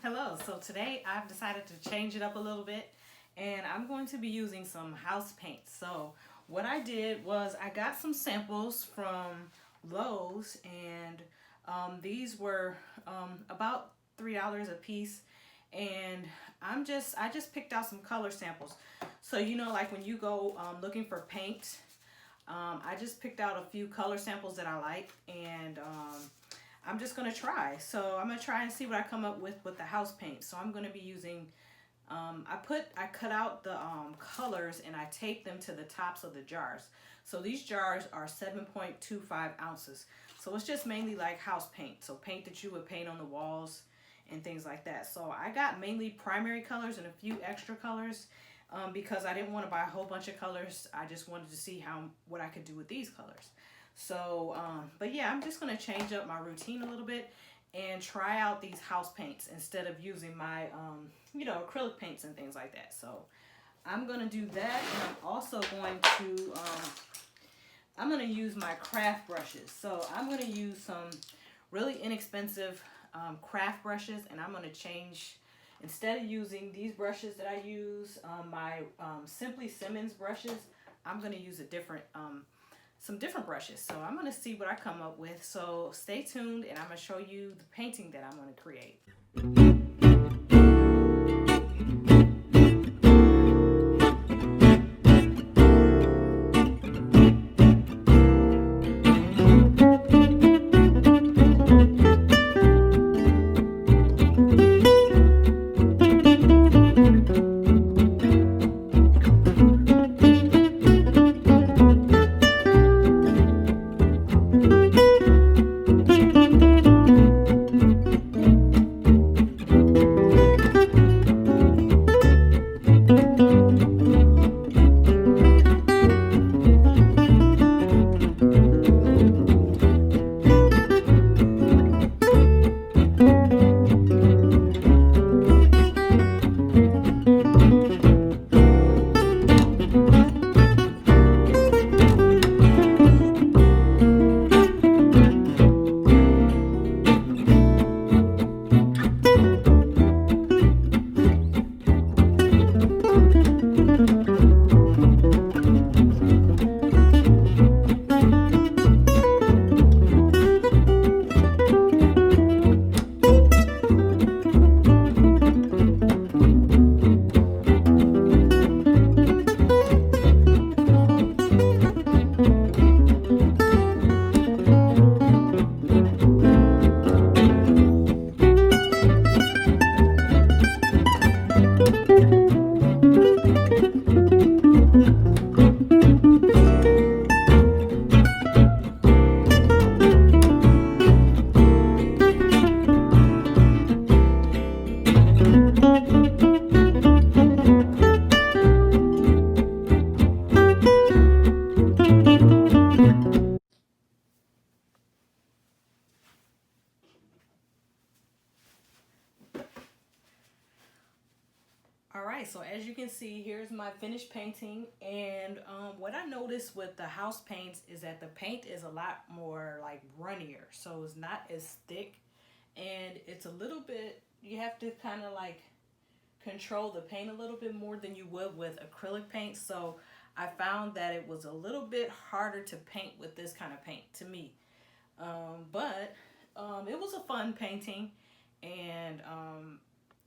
Hello, so today I've decided to change it up a little bit and I'm going to be using some house paint. So what I did was I got some samples from Lowe's and these were about $3 a piece, and I just picked out some color samples. So like when you go looking for paint, I just picked out a few color samples that I like, and I'm just gonna try. So I'm gonna try and see what I come up with the house paint. So I'm gonna be using, I cut out the colors and I taped them to the tops of the jars. So these jars are 7.25 ounces. So it's just mainly like house paint. So paint that you would paint on the walls and things like that. So I got mainly primary colors and a few extra colors because I didn't want to buy a whole bunch of colors. I just wanted to see what I could do with these colors. So, but yeah, I'm just going to change up my routine a little bit and try out these house paints instead of using my, acrylic paints and things like that. So I'm going to do that. And I'm also going to, I'm going to use my craft brushes. So I'm going to use some really inexpensive craft brushes, and I'm going to change, instead of using these brushes that I use, my Simply Simmons brushes, I'm going to use some different brushes. So I'm going to see what I come up with. So stay tuned and I'm going to show you the painting that I'm going to create. Alright, so as you can see, here's my finished painting, and what I noticed with the house paints is that the paint is a lot more like runnier, so it's not as thick, and it's a little bit, you have to kind of like control the paint a little bit more than you would with acrylic paint. So I found that it was a little bit harder to paint with this kind of paint to me, but it was a fun painting, and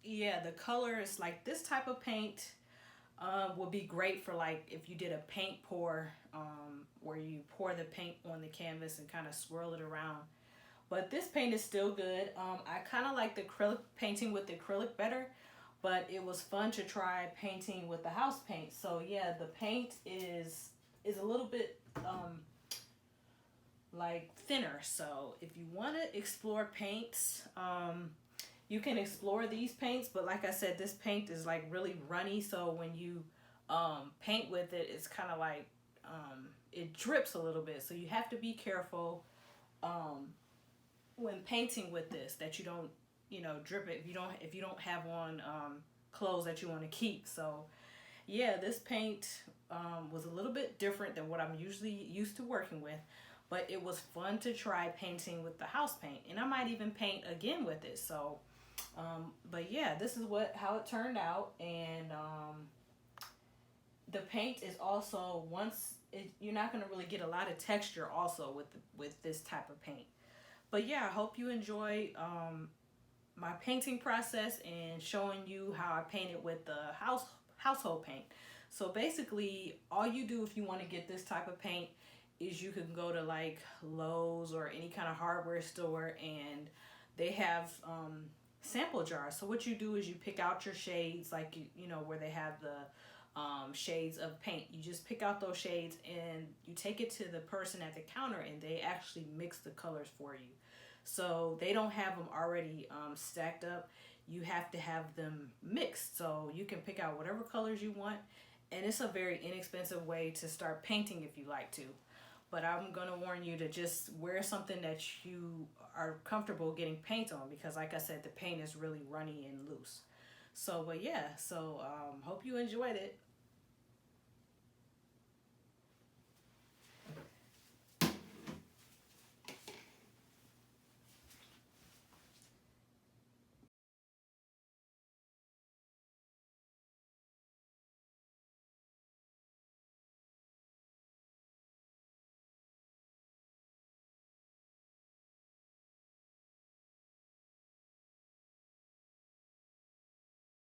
yeah, the colors, like this type of paint would be great for like if you did a paint pour, where you pour the paint on the canvas and kind of swirl it around. But this paint is still good. I kind of like the acrylic painting with the acrylic better, but it was fun to try painting with the house paint. So yeah, the paint is a little bit like thinner. So if you want to explore paints, you can explore these paints, but like I said, this paint is like really runny, so when you paint with it, it's kind of like it drips a little bit. So you have to be careful when painting with this, that you don't drip it if you don't have on clothes that you want to keep. So yeah, this paint was a little bit different than what I'm usually used to working with, but it was fun to try painting with the house paint, and I might even paint again with it. So But yeah, this is how it turned out. And the paint is also, you're not going to really get a lot of texture also with this type of paint. But yeah, I hope you enjoy my painting process and showing you how I painted with the household paint. So basically, all you do if you want to get this type of paint is you can go to like Lowe's or any kind of hardware store, and they have sample jars. So what you do is you pick out your shades, like you know where they have the shades of paint. You just pick out those shades and you take it to the person at the counter, and they actually mix the colors for you. So they don't have them already stacked up. You have to have them mixed. So you can pick out whatever colors you want. And it's a very inexpensive way to start painting if you like to. But I'm going to warn you to just wear something that you are comfortable getting paint on, because like I said, the paint is really runny and loose. So, but yeah, so hope you enjoyed it.